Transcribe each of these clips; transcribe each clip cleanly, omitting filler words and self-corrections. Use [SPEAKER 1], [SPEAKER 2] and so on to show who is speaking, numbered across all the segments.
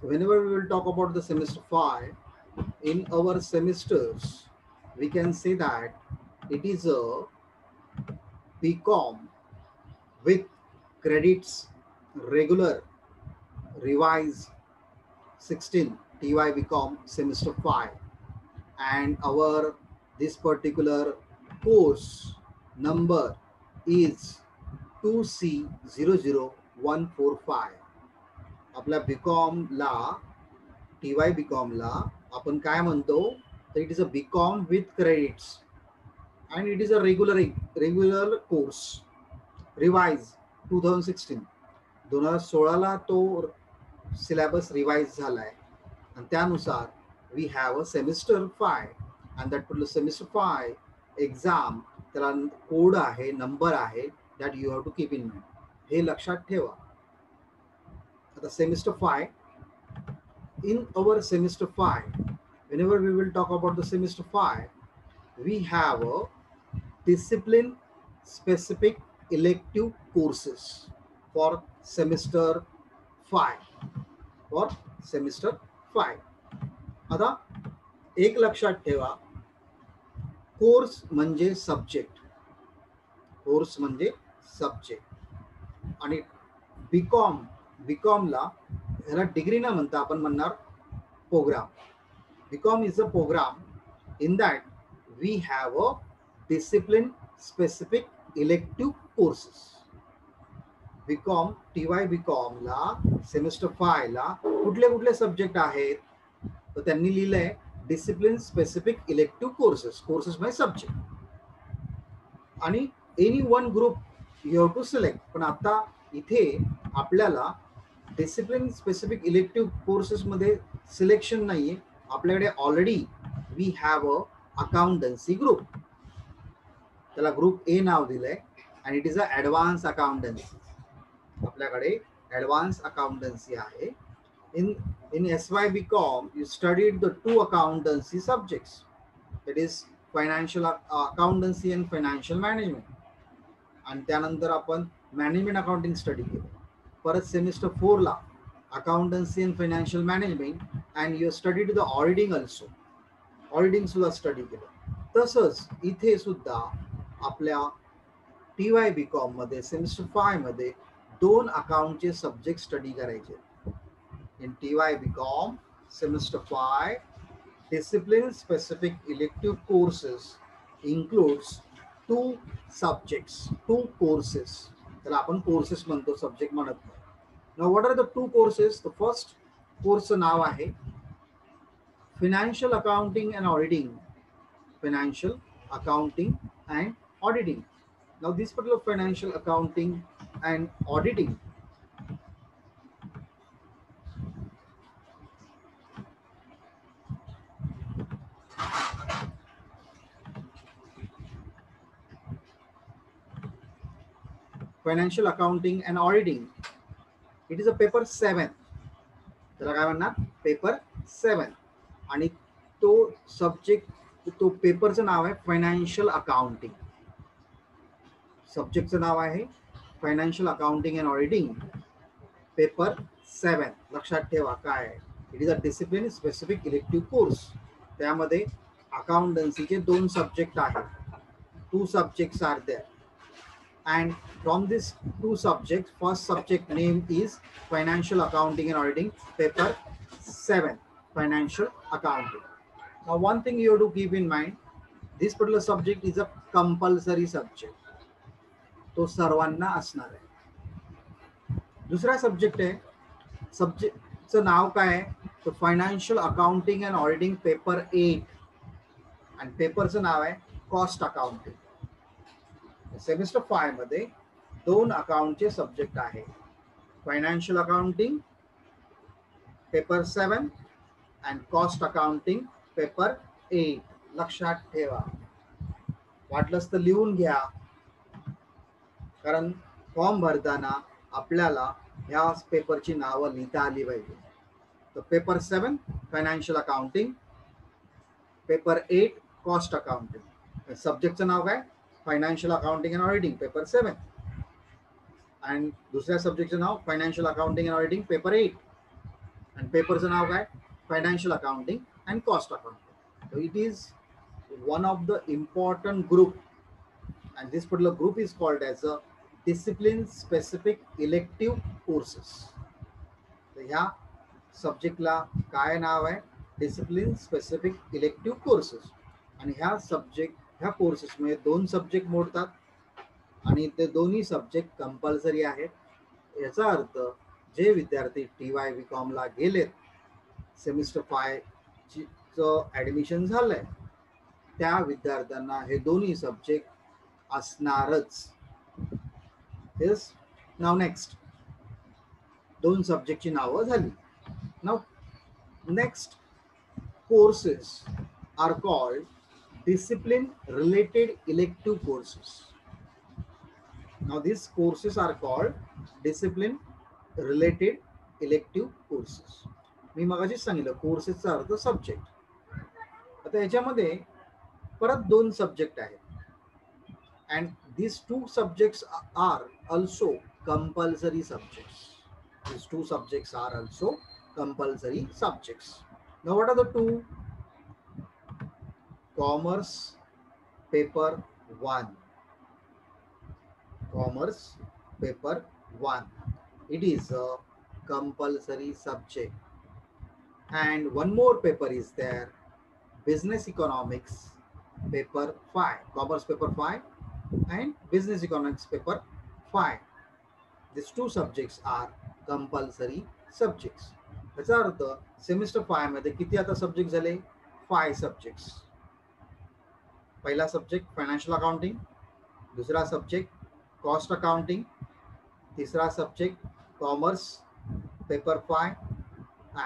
[SPEAKER 1] whenever we will talk about the semester 5, in our semesters, we can say that it is a BCom with credits regular revise 16 TY BCom semester 5, and our this particular course number is 2C00145. आपल्या बीकॉमला T Y बीकॉमला आपण काय म्हणतो तर it is a B Com with credits and it is a regular course revise 2016 2016ला तो syllabus revise झालाय आणि त्यानुसार we have a semester 5 and that particular semester 5 exam त्याला कोड आहे नंबर आहे that you have to keep in mind हे लक्षात ठेवा. आता semester 5, in our semester 5, whenever we will talk about the semester 5, we have a discipline specific elective courses for semester 5, for semester 5. आता एक लक्षात ठेवा, कोर्स म्हणजे सब्जेक्ट, कोर्स म्हणजे सब्जेक्ट आणि बीकॉमला ह्याला डिग्री न म्हणता आपण म्हणणार program. B Com is a program in that we have a discipline specific elective courses. B Com TY बीकॉमला सेमिस्टर 5 ला कुठले कुठले सब्जेक्ट आहेत तर त्यांनी लिहिलंय discipline specific elective courses. Courses म्हणजे सब्जेक्ट आणि any one group you have to select. पण आता इथे आपल्याला डिसिप्लिन स्पेसिफिक इलेक्टिव्ह कोर्सेसमध्ये सिलेक्शन नाही आहे. आपल्याकडे already we have a accountancy group, त्याला ग्रुप ए नाव दिलंय आणि it is a advance accountancy. आपल्याकडे ॲडव्हान्स अकाउंटन्सी आहे. in SY BCom you studied the two accountancy subjects, that is financial accountancy and financial management, आणि त्यानंतर आपण management accounting study केलं. परत सेमिस्टर 4 ला accountancy and financial management and you studied the auditing also, auditing सुद्धा study केलं. तसंच इथे सुद्धा आपल्या TY BCom मध्ये सेमिस्टर 5 मध्ये 2 अकाउंटचे सब्जेक्ट स्टडी करायचे. इन TY BCom semester 5 discipline specific elective courses includes 2 subjects, 2 courses. त्याला आपण कोर्सेस म्हणतो, सब्जेक्ट म्हणत नाही. Now what are the 2 courses? The first कोर्सचं नाव आहे financial accounting and auditing. Financial accounting and auditing. Now this particular financial accounting and auditing financial accounting and auditing it is a paper 7. त्याला काय म्हणणार? Paper 7. आणि तो subject, तो पेपरचं नाव आहे फायनान्शियल अकाउंटिंग. सब्जेक्टचं नाव आहे financial accounting and auditing, paper 7. लक्षात ठेवा काय आहे. It is a discipline specific elective course. त्यामध्ये अकाउंटन्सीचे 2 सब्जेक्ट आहेत. 2 subjects are there. And from these 2 subjects, first subject name is financial accounting and auditing, paper 7, financial accounting. Now one thing you have to keep in mind, this particular subject is a compulsory subject, तो सर्वांना असणार आहे. दुसरा subject आहे, सब्जेक्टचं नाव काय आहे? तो financial accounting and auditing paper 8 आणि पेपरचं नाव आहे कॉस्ट अकाउंटिंग. सेमिस्टर 5 मध्ये 2 अकाउंटचे सब्जेक्ट आहे, financial accounting paper 7 and cost accounting paper 8. लक्षात ठेवा. वाटलंच तर लिहून घ्या, कारण फॉर्म भरताना आपल्याला ह्या पेपरची नावं लिहिता आली पाहिजे. तर paper 7 financial accounting, paper 8 cost accounting. सब्जेक्टचं नाव काय? Financial accounting and auditing paper 7 आणि दुसऱ्या सब्जेक्टचं नाव financial accounting and auditing paper 8. आणि पेपरचं नाव काय, financial accounting and cost accounting. So it is one of the important group, and this particular group is called as a discipline specific elective courses. तर ह्या सब्जेक्टला काय नाव आहे, डिसिप्लिन स्पेसिफिक इलेक्टिव्ह कोर्सेस. आणि ह्या कोर्सेसमध्ये 2 सब्जेक्ट मोडतात आणि ते दोन्ही सब्जेक्ट कंपल्सरी आहेत. याचा अर्थ जे विद्यार्थी TY BCom ला गेलेत, सेमिस्टर 5 ॲडमिशन झालंय, त्या विद्यार्थ्यांना हे दोन्ही सब्जेक्ट असणारच. येस. नाव नेक्स्ट 2 सब्जेक्टची नावं झाली. नाव next courses are called discipline related elective courses. Now these courses are called discipline related elective courses. मी मगाशीच सांगितलं कोर्सेसचा अर्थ सब्जेक्ट. आता याच्यामध्ये परत 2 सब्जेक्ट आहेत, and these 2 subjects are also compulsory subjects. These 2 subjects are also compulsory subjects. Now what are the 2? Commerce paper 1. Commerce paper 1. It is a compulsory subject. And one more paper is there, business economics paper 5. Commerce paper 5 and business economics paper 5. These 2 subjects are compulsory subjects. याचा अर्थ semester 5 मध्ये किती आता subject झाले, 5 subjects. पहिला subject financial accounting, दुसरा subject cost accounting, तिसरा subject commerce paper 5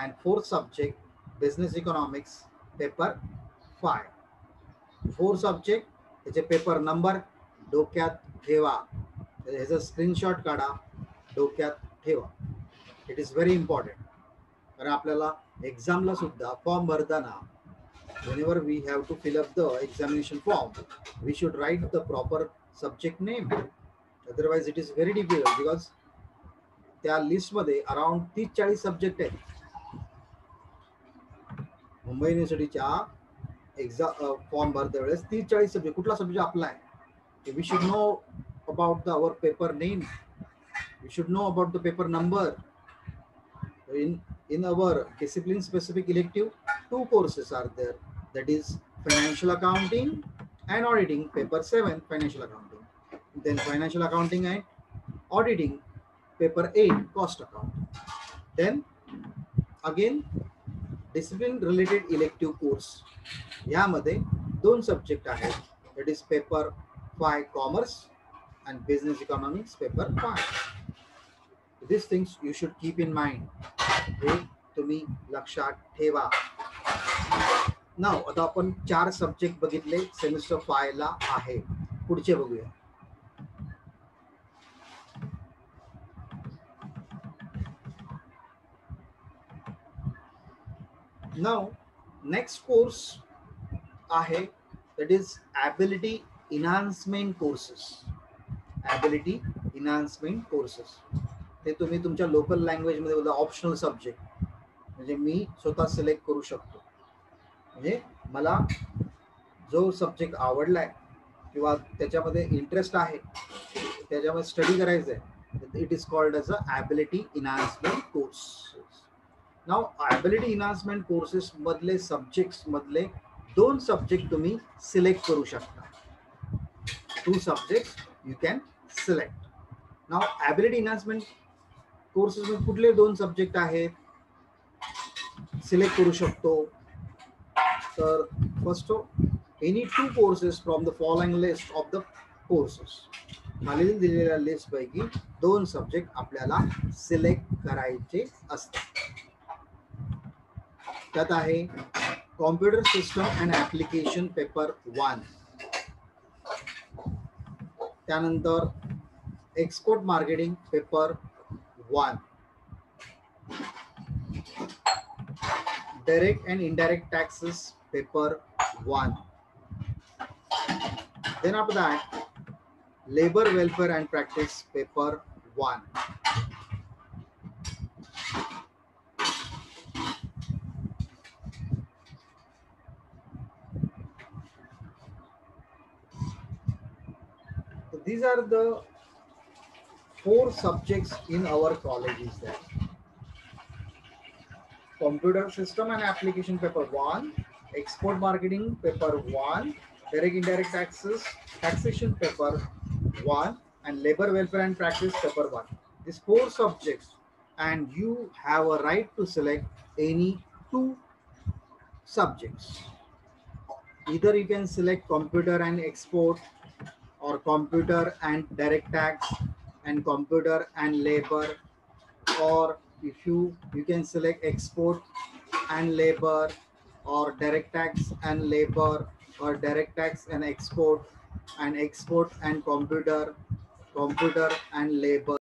[SPEAKER 1] and 4th subject business economics paper 5. 4 subject, त्याचे paper number डोक्यात ठेवा, ह्याचा स्क्रीनशॉट काढा, डोक्यात ठेवा. It is very important. कारण आपल्याला एक्झामला सुद्धा फॉर्म भरताना whenever we have to fill up the examination form, we should write the proper subject name. Otherwise it is very difficult because त्या लिस्ट मध्ये अराउंड 30-40 सब्जेक्ट आहेत. मुंबई युनिव्हर्सिटीच्या एक्झाम फॉर्म भरते वेळेस 30-40 subject. कुठला सब्जेक्ट आपला आहे, we should know about the our paper name, we should know about the paper number. In our discipline specific elective, 2 courses are there, that is financial accounting and auditing paper 7 financial accounting, then financial accounting and auditing paper 8 cost accounting. Then again discipline related elective course, यामध्ये 2 subject आहेत, that is paper 5 commerce and business economics paper 5. These things you should keep in mind. हे तुम्ही लक्षात ठेवा. नाव आता आपण 4 subject बघितले semester 5 ला आहे. पुढचे बघूया. नाव नेक्स्ट कोर्स आहे, that is ability enhancement courses. ability enhancement courses ते तुम्ही तुमच्या लोकल लँग्वेज मध्ये बोलता ऑप्शनल सब्जेक्ट, म्हणजे मी स्वतः सिलेक्ट करू शकतो. म्हणजे मला जो सब्जेक्ट आवडलाय किंवा त्याच्यामध्ये इंटरेस्ट आहे, त्याच्यामध्ये स्टडी करायचं आहे, it is called as a ability enhancement course. नाव ॲबिलिटी इन्हान्समेंट कोर्सेस मधले सब्जेक्ट्स मधले 2 सब्जेक्ट तुम्ही सिलेक्ट करू शकता. 2 सब्जेक्ट्स यू कॅन सिलेक्ट. नाव ॲबिलिटी इन्हान्समेंट कोर्सेस मध्ये कुठले 2 सब्जेक्ट आहेत सिलेक्ट करू शकतो. तर first any 2 courses from the following list of the courses. खाली दिलेल्या लिस्ट पैकी 2 सब्जेक्ट आपल्याला सिलेक्ट करायचे असतात. त्यात आहे computer system and application paper 1, त्यानंतर export marketing paper 1, direct and indirect taxes paper 1. Then after that labor welfare and practice paper 1. These are the four subjects in our college is there. Computer system and application paper 1, export marketing paper 1, direct indirect taxes taxation paper 1, and labor welfare and practice paper 1. These four subjects, and you have a right to select any two subjects. Either you can select computer and export, or computer and direct tax, and computer and labor, or if you can select export and labor, or direct tax and labor, or direct tax and export and computer and labor.